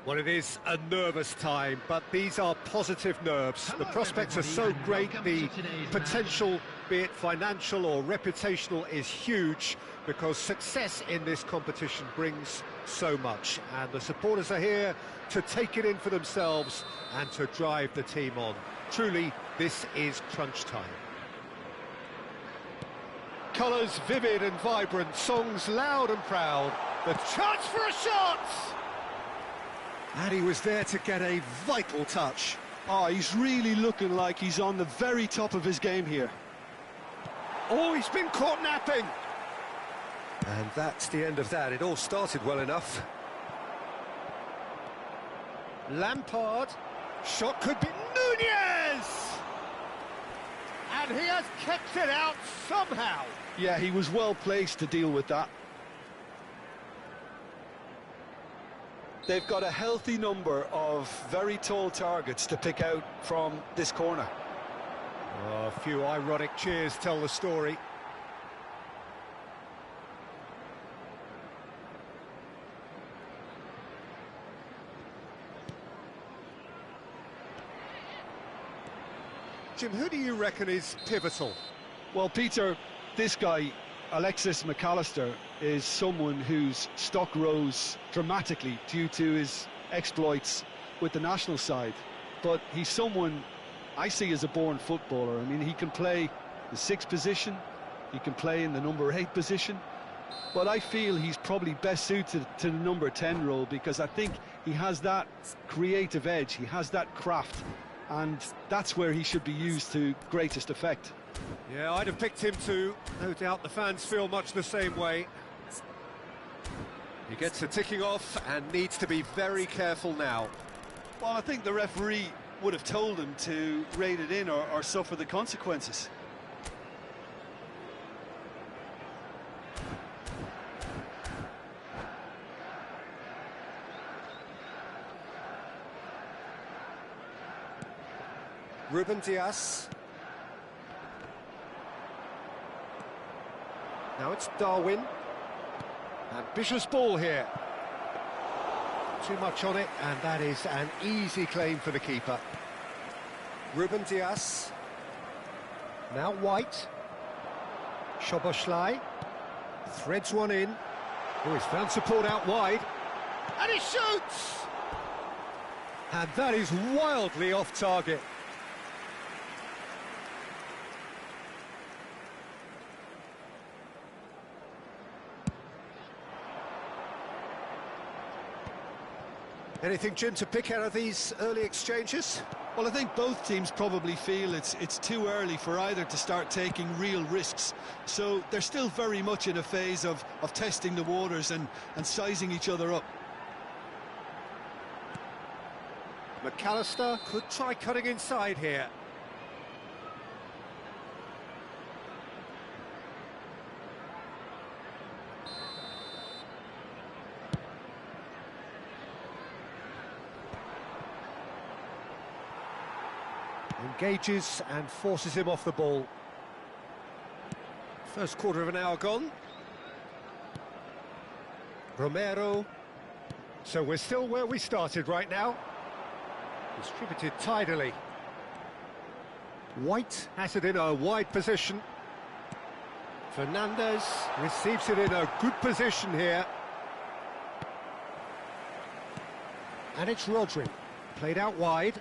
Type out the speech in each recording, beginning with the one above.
Well, it is a nervous time, but these are positive nerves. The prospects are so great, the potential, be it financial or reputational, is huge because success in this competition brings so much. And the supporters are here to take it in for themselves and to drive the team on. Truly, this is crunch time. Colours vivid and vibrant, songs loud and proud. The chance for a shot! And he was there to get a vital touch. Oh, he's really looking like he's on the very top of his game here. Oh, he's been caught napping! And that's the end of that. It all started well enough. Lampard. Shot could be Nunez! And he has kept it out somehow. Yeah, he was well placed to deal with that. They've got a healthy number of very tall targets to pick out from this corner. Oh, a few ironic cheers tell the story. Jim, who do you reckon is pivotal? Well, Peter, this guy, Alexis McAllister, is someone whose stock rose dramatically due to his exploits with the national side. But he's someone I see as a born footballer. I mean, he can play the 6th position, he can play in the number 8 position, but I feel he's probably best suited to the number 10 role because I think he has that creative edge, he has that craft, and that's where he should be used to greatest effect. Yeah, I'd have picked him too. No doubt the fans feel much the same way. He gets a ticking off and needs to be very careful now. Well, I think the referee would have told him to rate it in or suffer the consequences. Ruben Dias. Now it's Darwin. Ambitious ball here. Too much on it, and that is an easy claim for the keeper. Ruben Dias. Now White. Szoboszlai. Threads one in. Oh, he's found support out wide. And he shoots! And that is wildly off target. Anything, Jim, to pick out of these early exchanges? Well, I think both teams probably feel it's too early for either to start taking real risks. So they're still very much in a phase of testing the waters and sizing each other up. McAllister could try cutting inside here. Engages and forces him off the ball. First quarter of an hour gone. Romero. So we're still where we started right now. Distributed tidily. White has it in a wide position. Fernandez receives it in a good position here. And it's Rodri. Played out wide.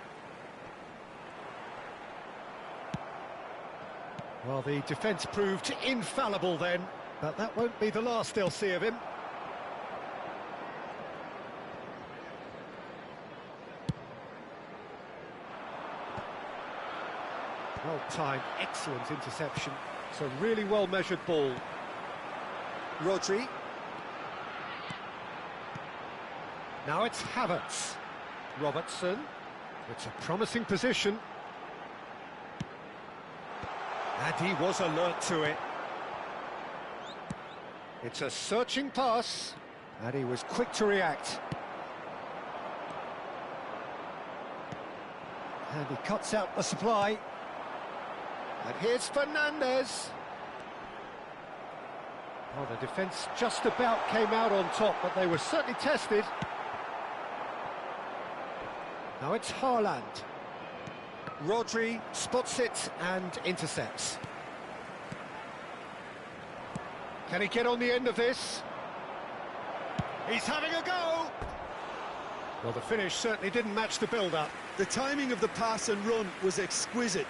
Well, the defence proved infallible then, but that won't be the last they'll see of him. Well-timed, excellent interception. It's a really well-measured ball. Rodri. Now it's Havertz. Robertson. It's a promising position. And he was alert to it. It's a searching pass, and he was quick to react. And he cuts out the supply. And here's Fernandez. Well, the defence just about came out on top, but they were certainly tested. Now it's Haaland. Rodri spots it and intercepts. Can he get on the end of this? He's having a go! Well, the finish certainly didn't match the build-up. The timing of the pass and run was exquisite.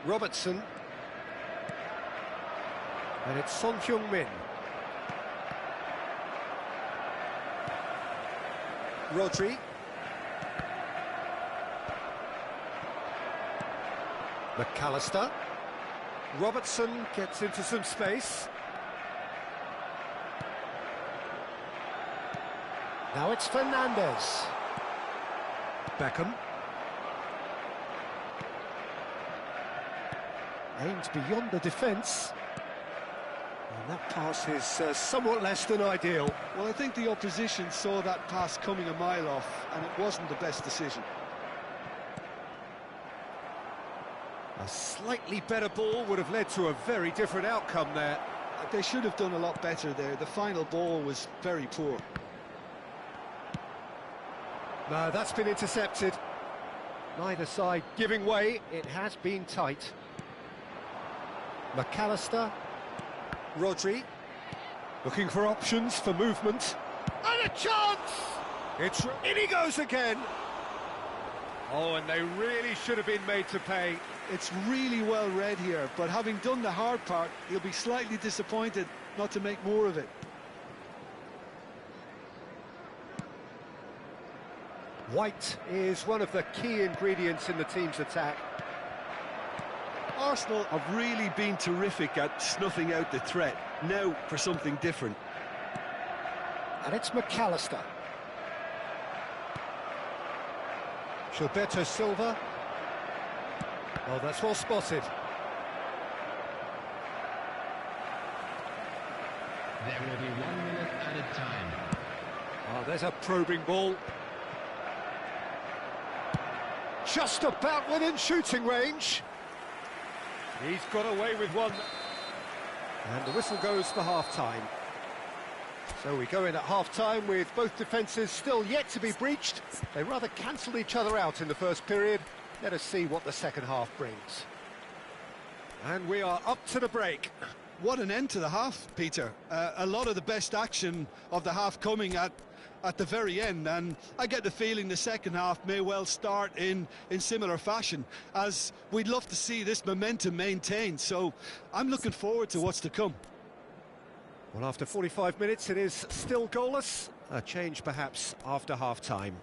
Robertson. And it's Son Heung-min. Rodri. McAllister. Robertson gets into some space. Now it's Fernandes. Beckham. Aimed beyond the defence. And that pass is somewhat less than ideal. Well, I think the opposition saw that pass coming a mile off, and it wasn't the best decision. A slightly better ball would have led to a very different outcome there. They should have done a lot better there. The final ball was very poor. No, that's been intercepted. Neither side giving way. It has been tight. McAllister. Rodri. Looking for options for movement. And a chance! In he goes again. Oh, and they really should have been made to pay. It's really well read here, but having done the hard part, he'll be slightly disappointed not to make more of it. White is one of the key ingredients in the team's attack. Arsenal have really been terrific at snuffing out the threat. Now for something different. And it's McAllister. Gilberto Silva. Oh, that's well spotted. There will be 1 minute added time. Oh, there's a probing ball. Just about within shooting range. He's got away with one. And the whistle goes for half-time. So we go in at half-time with both defences still yet to be breached. They rather cancelled each other out in the first period. Let us see what the second half brings. And we are up to the break. What an end to the half, Peter. A lot of the best action of the half coming at the very end, and I get the feeling the second half may well start in similar fashion, as we'd love to see this momentum maintained. So I'm looking forward to what's to come. Well, after 45 minutes, it is still goalless. A change perhaps after half-time.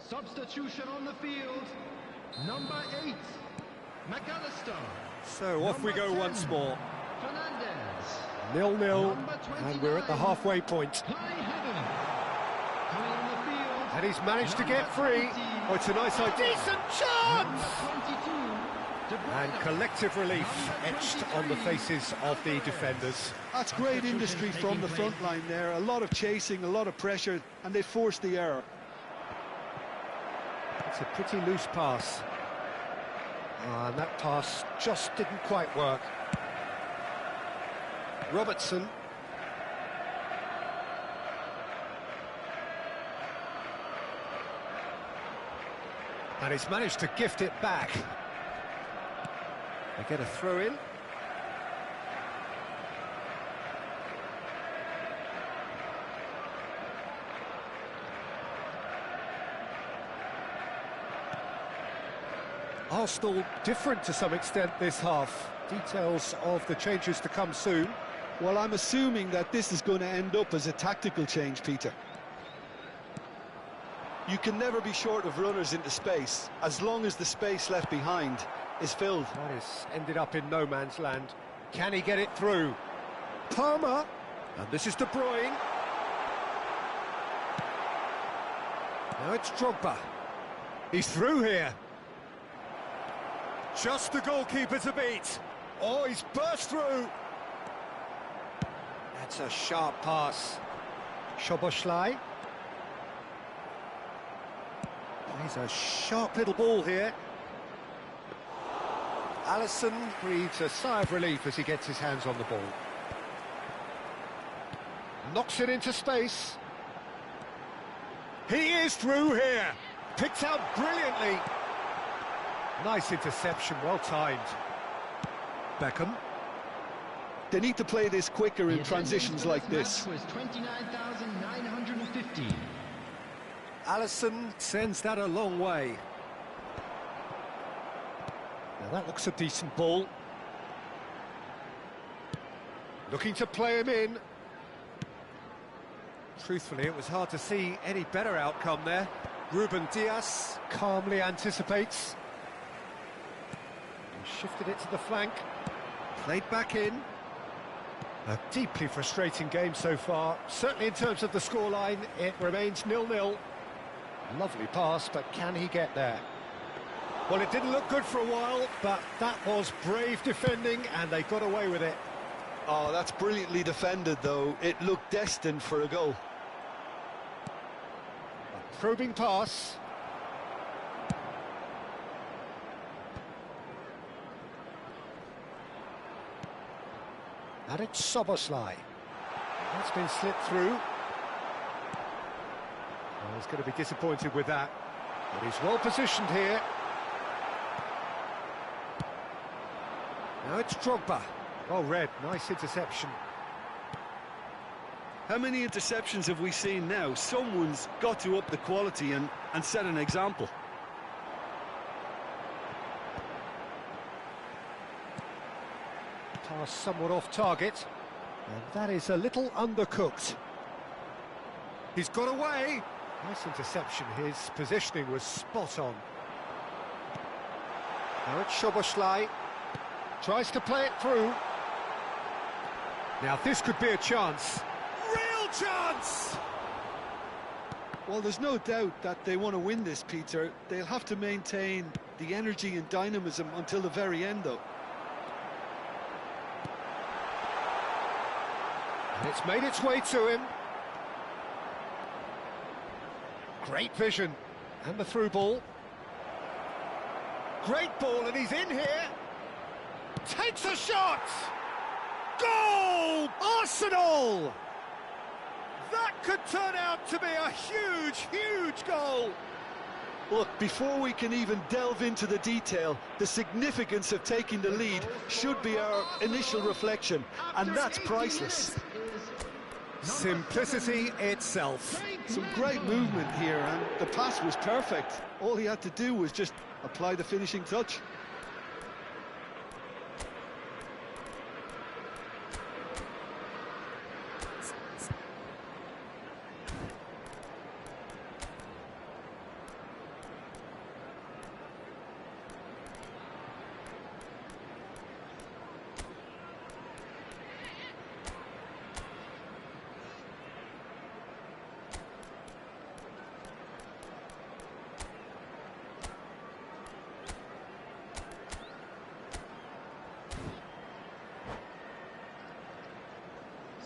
Substitution on the field. Number 8, McAllister. So off we go 10, once more. Fernandes. 0-0, and we're at the halfway point. Coming on the field. And he's managed to get free. Oh, it's a nice idea. Decent chance! And collective relief etched on the faces of the defenders. That's great industry from the front line there. A lot of chasing, a lot of pressure, and they forced the error. It's a pretty loose pass. And that pass just didn't quite work. Robertson. And he's managed to gift it back. They get a throw in. Arsenal different to some extent this half. Details of the changes to come soon. Well, I'm assuming that this is going to end up as a tactical change, Peter. You can never be short of runners into space, as long as the space left behind is filled. That is ended up in no man's land. Can he get it through? Palmer, and this is De Bruyne. Now it's Drogba. He's through here. Just the goalkeeper to beat. Oh, he's burst through. That's a sharp pass. Szoboszlai. He's a sharp little ball here. Alisson breathes a sigh of relief as he gets his hands on the ball. Knocks it into space. He is through here. Picked out brilliantly. Nice interception, well timed. Beckham. They need to play this quicker in transitions like this. Was 29,950. Alisson sends that a long way. Now that looks a decent ball. Looking to play him in. Truthfully, it was hard to see any better outcome there. Ruben Dias calmly anticipates. He shifted it to the flank. Played back in. A deeply frustrating game so far. Certainly in terms of the scoreline, it remains 0-0. Lovely pass, but can he get there? Well, it didn't look good for a while, but that was brave defending, and they got away with it. Oh, that's brilliantly defended, though. It looked destined for a goal. A probing pass. And it's Szoboszlai. That's been slipped through. Well, he's going to be disappointed with that. But he's well positioned here. Now it's Drogba. Well read, nice interception. How many interceptions have we seen now? Someone's got to up the quality and set an example. Pass somewhat off target. And that is a little undercooked. He's got away. Nice interception. His positioning was spot on. Now it's Szoboszlai. Tries to play it through. Now this could be a chance. Real chance! Well, there's no doubt that they want to win this, Peter. They'll have to maintain the energy and dynamism until the very end, though. And it's made its way to him. Great vision. And the through ball. Great ball, and he's in here. Takes a shot! Goal! Arsenal! That could turn out to be a huge, huge goal. Look, before we can even delve into the detail, the significance of taking the lead should be our initial reflection, and that's priceless. Simplicity itself. Some great movement here, and the pass was perfect. All he had to do was just apply the finishing touch.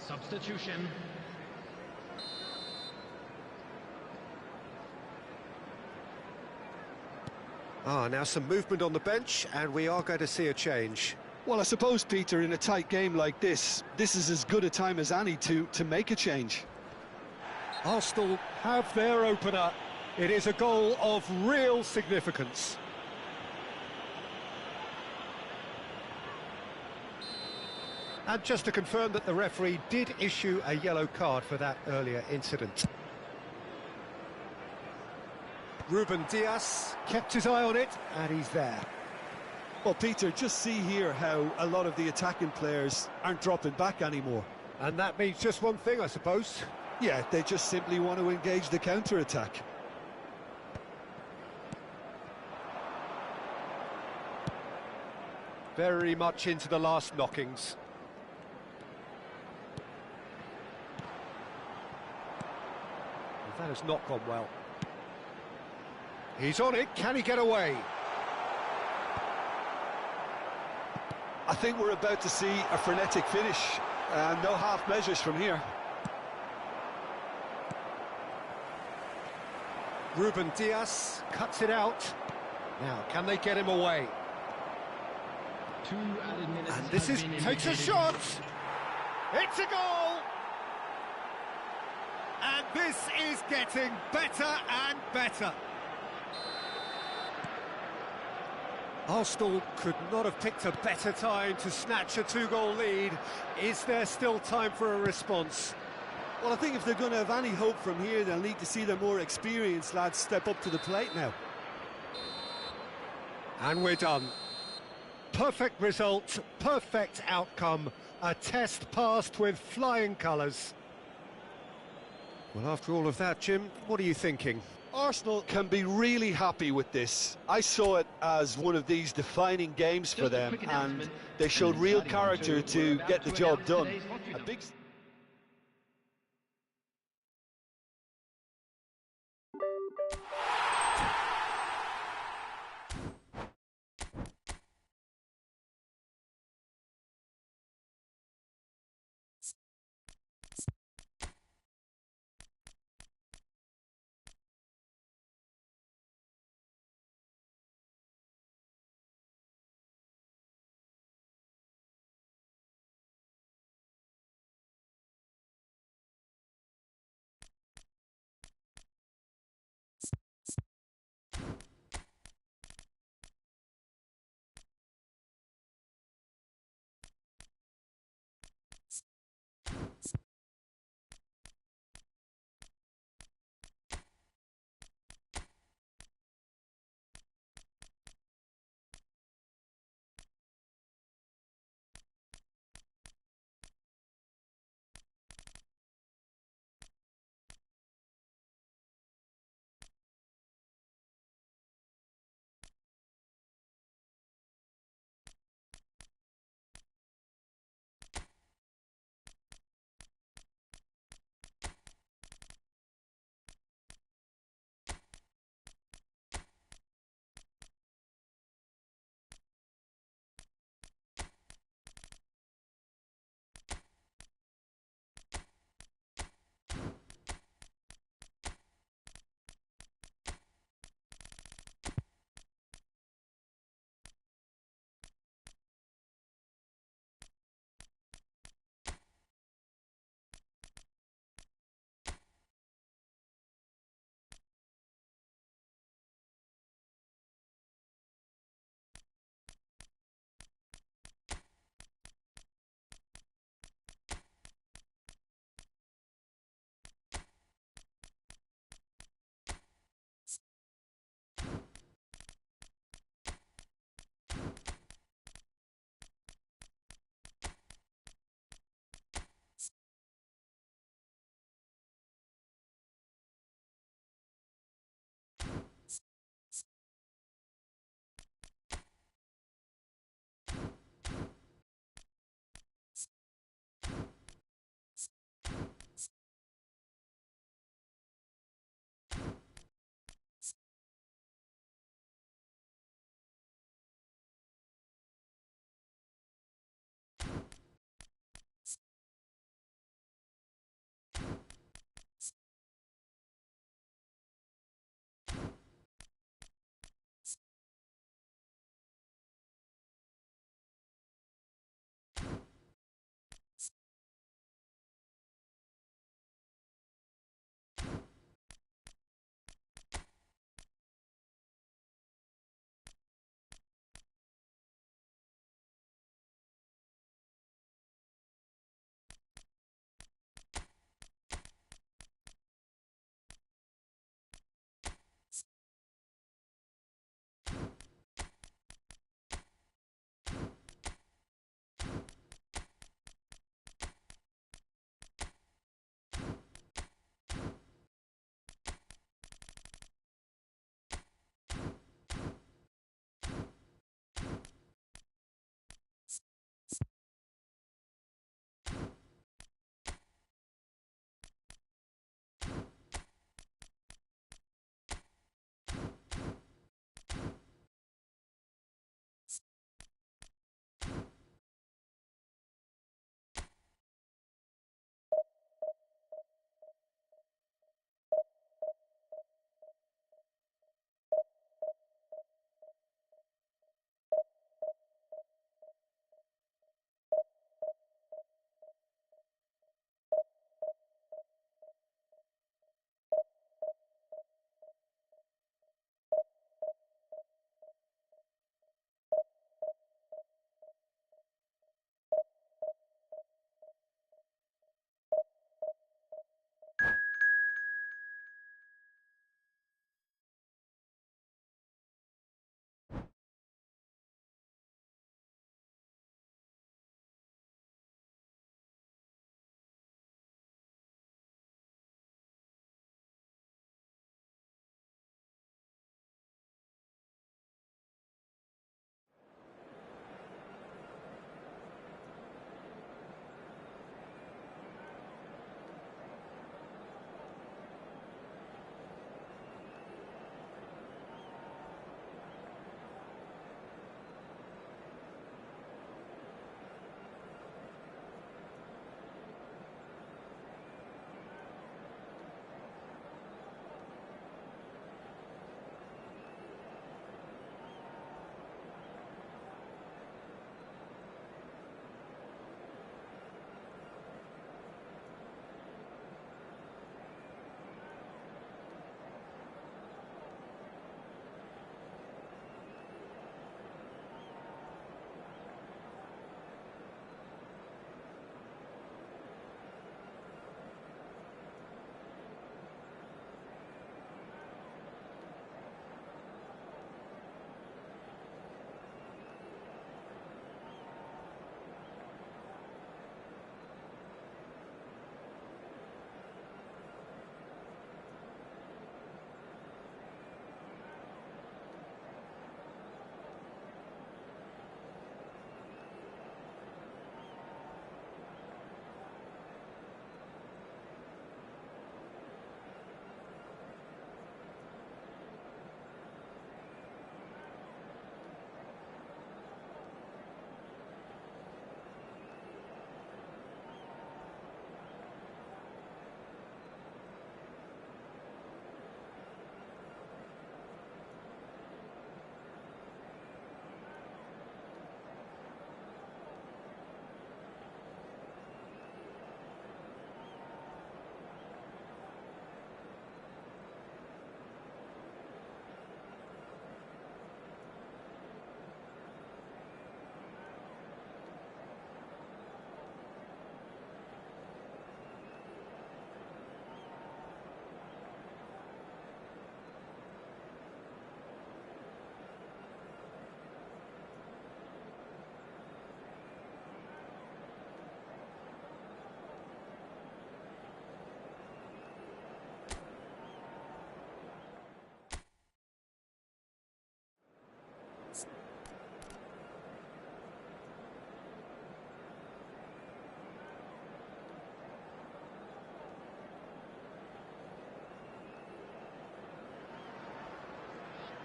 Substitution. Now some movement on the bench, and we are going to see a change. Well, I suppose, Peter, in a tight game like this is as good a time as any to make a change. Arsenal have their opener. It is a goal of real significance. And just to confirm that the referee did issue a yellow card for that earlier incident. Ruben Dias kept his eye on it, and he's there. Well, Peter, just see here how a lot of the attacking players aren't dropping back anymore. And that means just one thing, I suppose. Yeah, they just simply want to engage the counter-attack. Very much into the last knockings. That has not gone well. He's on it, can he get away? I think we're about to see a frenetic finish, and no half measures from here. Ruben Dias cuts it out. Now, can they get him away? 2 added minutes. And this takes a shot! It's a goal! And this is getting better and better. Arsenal could not have picked a better time to snatch a 2-goal lead. Is there still time for a response? Well, I think if they're going to have any hope from here, they'll need to see their more experienced lads step up to the plate now. And we're done. Perfect result, perfect outcome. A test passed with flying colours. Well, after all of that, Jim, what are you thinking? Arsenal can be really happy with this. I saw it as one of these defining games for them, and they showed real character to get the job done. A big...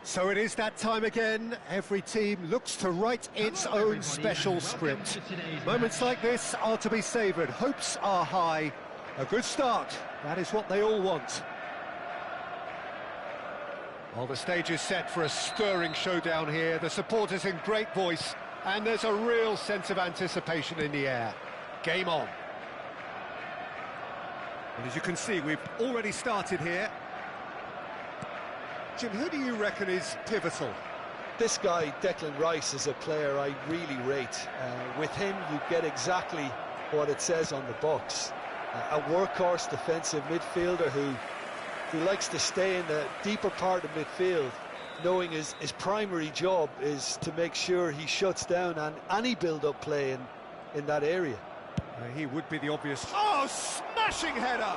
So it is that time again. Every team looks to write its own special script. Moments like this are to be savoured. Hopes are high. A good start. That is what they all want. Well, the stage is set for a stirring showdown here. The supporters in great voice, and there's a real sense of anticipation in the air. Game on. And as you can see, we've already started here. Jim, who do you reckon is pivotal? This guy, Declan Rice, is a player I really rate. With him, you get exactly what it says on the box. A workhorse defensive midfielder who likes to stay in the deeper part of midfield, knowing his primary job is to make sure he shuts down any build-up play in that area. He would be the obvious... Oh, smashing header!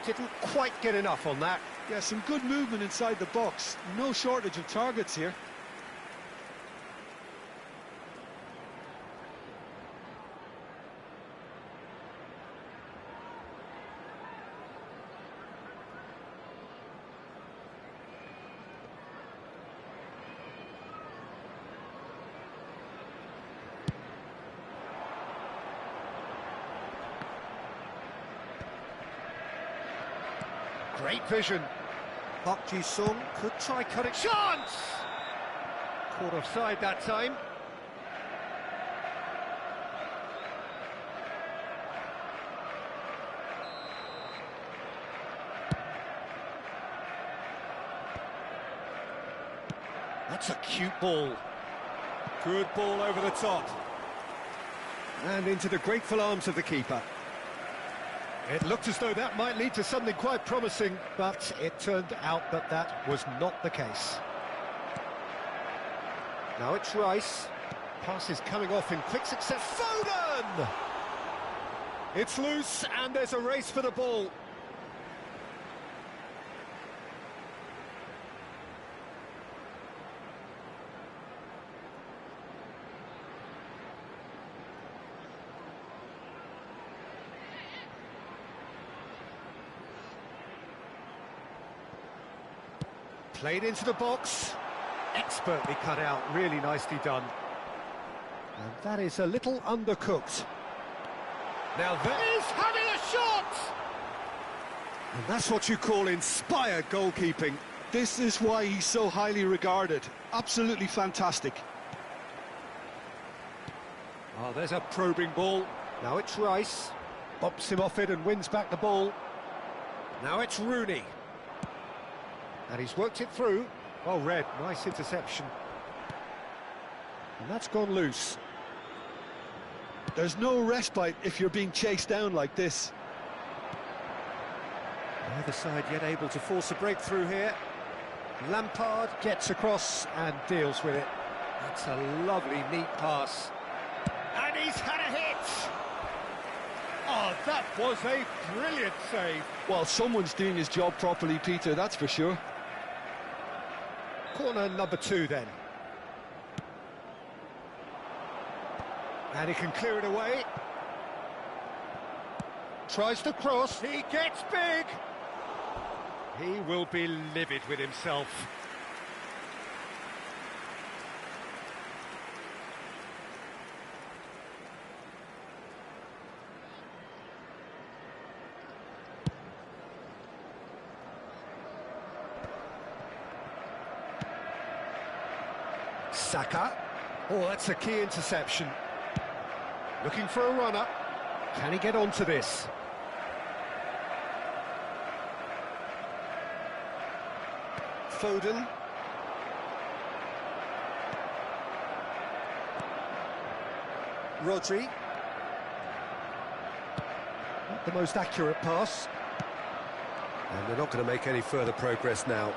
Didn't quite get enough on that. Yeah, some good movement inside the box. No shortage of targets here. Great vision. Park Ji-sung could try cutting. Chance! Caught offside that time. That's a cute ball. Good ball over the top. And into the grateful arms of the keeper. It looked as though that might lead to something quite promising, but it turned out that that was not the case. Now it's Rice. Pass is coming off in quick success. Foden! It's loose, and there's a race for the ball. Played into the box, expertly cut out, really nicely done. And that is a little undercooked. Now there is having a shot! And that's what you call inspired goalkeeping. This is why he's so highly regarded. Absolutely fantastic. Oh, there's a probing ball. Now it's Rice. Bumps him off it and wins back the ball. Now it's Rooney. And he's worked it through. Well read, nice interception. And that's gone loose. There's no respite if you're being chased down like this. Neither side yet able to force a breakthrough here. Lampard gets across and deals with it. That's a lovely, neat pass. And he's had a hit! Oh, that was a brilliant save. Well, someone's doing his job properly, Peter, that's for sure. Corner number 2 then. And he can clear it away. Tries to cross, he gets big! He will be livid with himself. Saka. Oh, that's a key interception. Looking for a runner. Can he get onto this? Foden. Rodri. Not the most accurate pass. And they're not going to make any further progress now.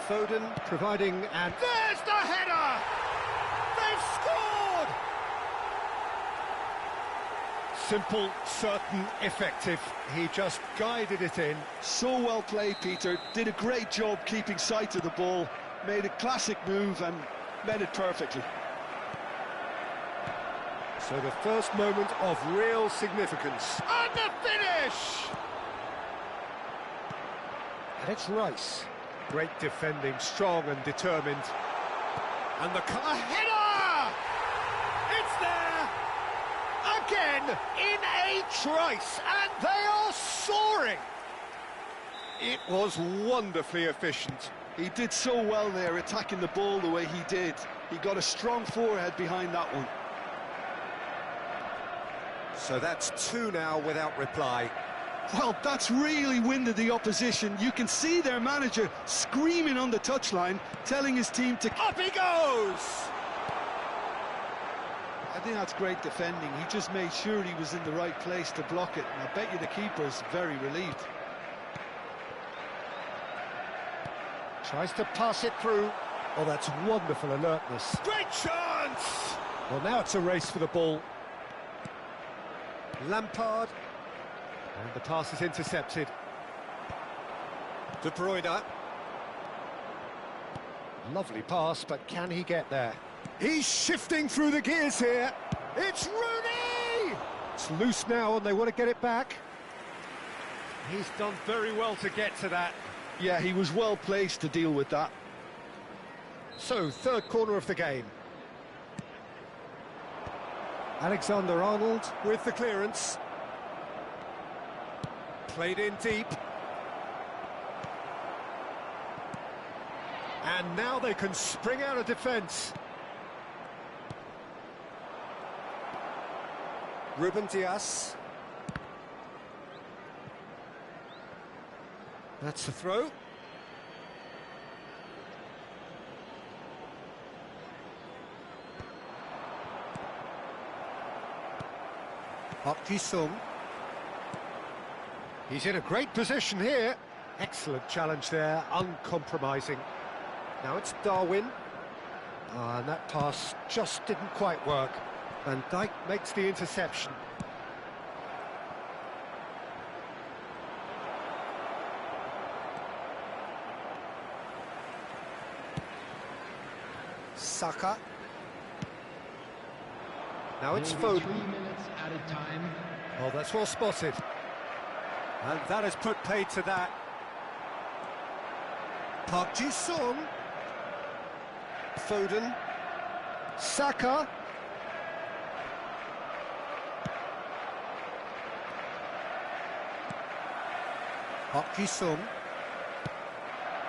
Foden providing, and there's the header! They've scored! Simple, certain, effective. He just guided it in. So well played, Peter. Did a great job keeping sight of the ball. Made a classic move and met it perfectly. So the first moment of real significance. And the finish! And it's Rice. Great defending, strong and determined. And the header! It's there! Again, in a trice, and they are soaring! It was wonderfully efficient. He did so well there, attacking the ball the way he did. He got a strong forehead behind that one. So that's 2 now without reply. Well, that's really winded the opposition. You can see their manager screaming on the touchline, telling his team to... Up he goes! I think that's great defending. He just made sure he was in the right place to block it, and I bet you the keeper's very relieved. Tries to pass it through. Oh, that's wonderful alertness. Great chance! Well, now it's a race for the ball. Lampard. And the pass is intercepted. De Bruyne. Lovely pass, but can he get there? He's shifting through the gears here. It's Rooney! It's loose now and they want to get it back. He's done very well to get to that. Yeah, he was well placed to deal with that. So, third corner of the game. Alexander-Arnold with the clearance. Played in deep. And now they can spring out of defence. Ruben Dias. That's the throw. Park Ji-sung. He's in a great position here. Excellent challenge there, uncompromising. Now it's Darwin. And that pass just didn't quite work. Van Dijk makes the interception. Saka. Now it's Foden. 3 minutes added time. Oh, that's well spotted. And that has put paid to that. Park Ji-sung. Foden. Saka. Park Ji-sung.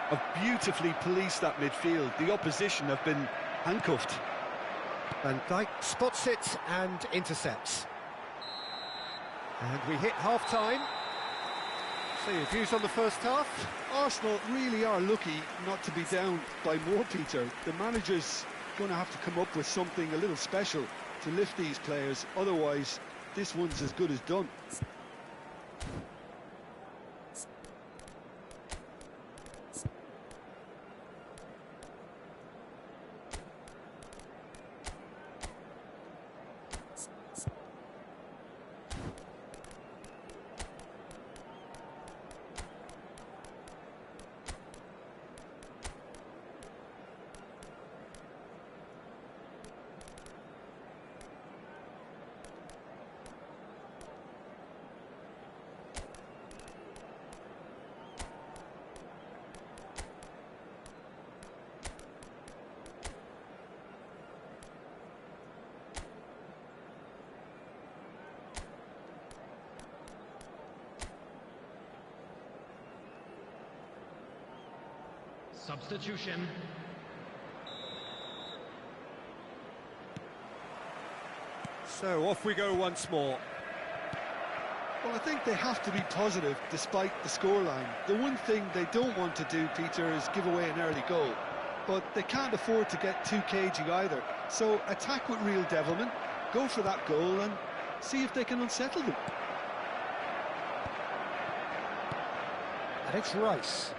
Have beautifully policed that midfield. The opposition have been handcuffed. Van Dijk spots it and intercepts. And we hit half-time. So your views on the first half? Arsenal really are lucky not to be down by more, Peter. The manager's going to have to come up with something a little special to lift these players. Otherwise, this one's as good as done. Substitution. So off we go once more. Well, I think they have to be positive despite the scoreline. The one thing they don't want to do, Peter, is give away an early goal. But they can't afford to get too cagey either. So attack with real devilment, go for that goal and see if they can unsettle them. And it's Rice.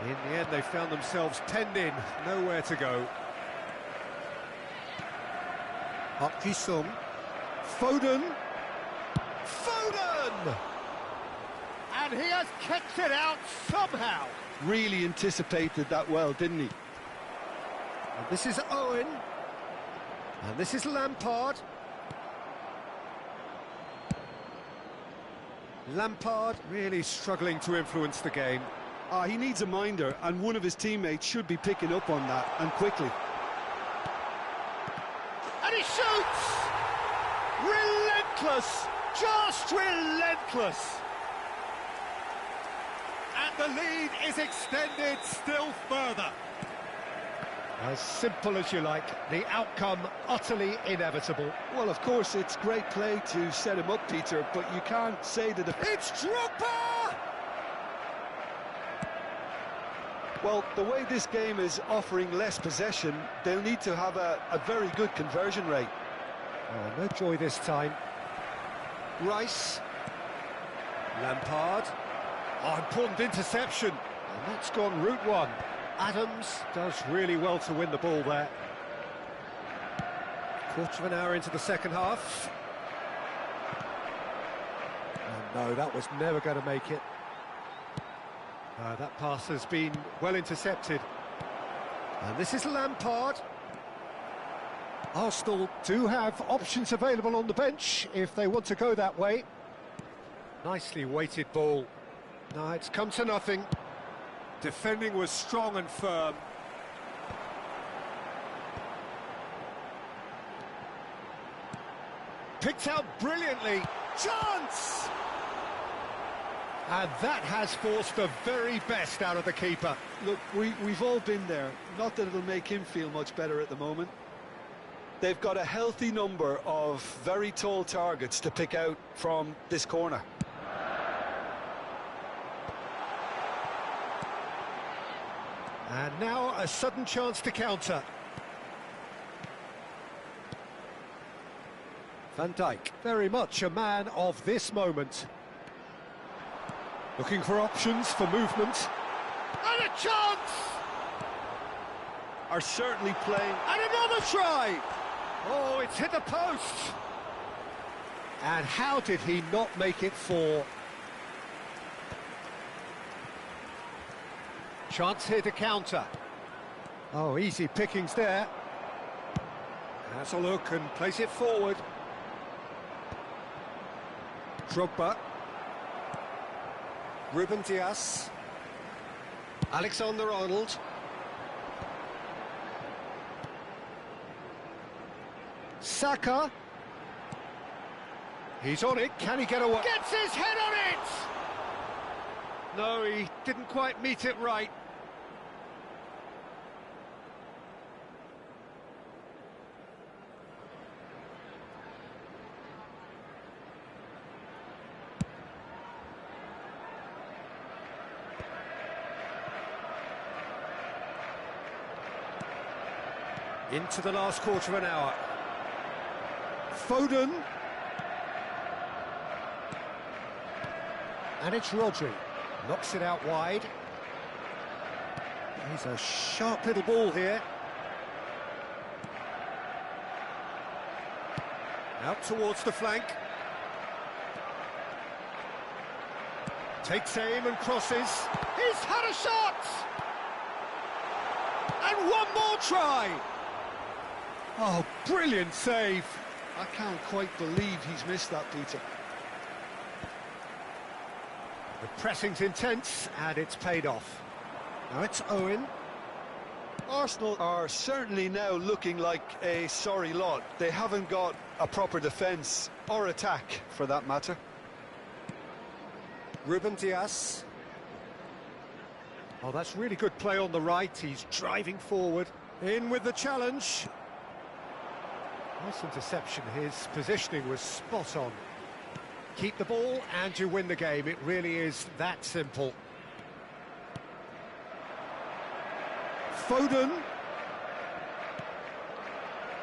In the end, they found themselves penned in, nowhere to go. Park Ji-sung. Foden! Foden! And he has kicked it out somehow. Really anticipated that well, didn't he? And this is Owen. And this is Lampard. Lampard really struggling to influence the game. He needs a minder, and one of his teammates should be picking up on that, and quickly. And he shoots! Relentless! Just relentless! And the lead is extended still further. As simple as you like, the outcome utterly inevitable. Well, of course, it's great play to set him up, Peter, but you can't say that... It's Drogba! Well, the way this game is offering less possession, they'll need to have a very good conversion rate. Oh, no joy this time. Rice. Lampard. Oh, important interception. And that's gone route one. Adams does really well to win the ball there. Quarter of an hour into the second half. Oh no, that was never going to make it. That pass has been well intercepted. And this is Lampard. Arsenal do have options available on the bench if they want to go that way. Nicely weighted ball. No, it's come to nothing. Defending was strong and firm. Picked out brilliantly. Chance! And that has forced the very best out of the keeper. Look, we've all been there. Not that it'll make him feel much better at the moment. They've got a healthy number of very tall targets to pick out from this corner. And now a sudden chance to counter. Van Dijk, very much a man of this moment. Looking for options for movement. And a chance! Are certainly playing... And another try! Oh, it's hit the post! And how did he not make it four? Chance here to counter. Oh, easy pickings there. Has a look and plays it forward. Drogba. Ruben Dias. Alexander-Arnold. Saka. He's on it. Can he get away? Gets his head on it! No, he didn't quite meet it right. Into the last quarter of an hour. Foden. And it's Rodri. Knocks it out wide. He's a sharp little ball here. Out towards the flank. Takes aim and crosses. He's had a shot! And one more try! Oh, brilliant save. I can't quite believe he's missed that, Peter. The pressing's intense, and it's paid off. Now it's Owen. Arsenal are certainly now looking like a sorry lot. They haven't got a proper defence, or attack, for that matter. Ruben Dias. Oh, that's really good play on the right. He's driving forward. In with the challenge. Nice interception. His positioning was spot on. Keep the ball and you win the game. It really is that simple. Foden.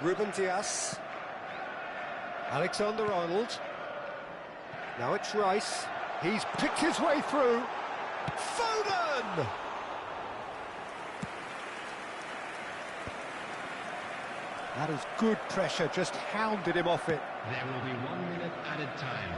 Ruben Dias. Alexander-Arnold. Now it's Rice. He's picked his way through. Foden! That is good pressure, just hounded him off it. There will be 1 minute added time.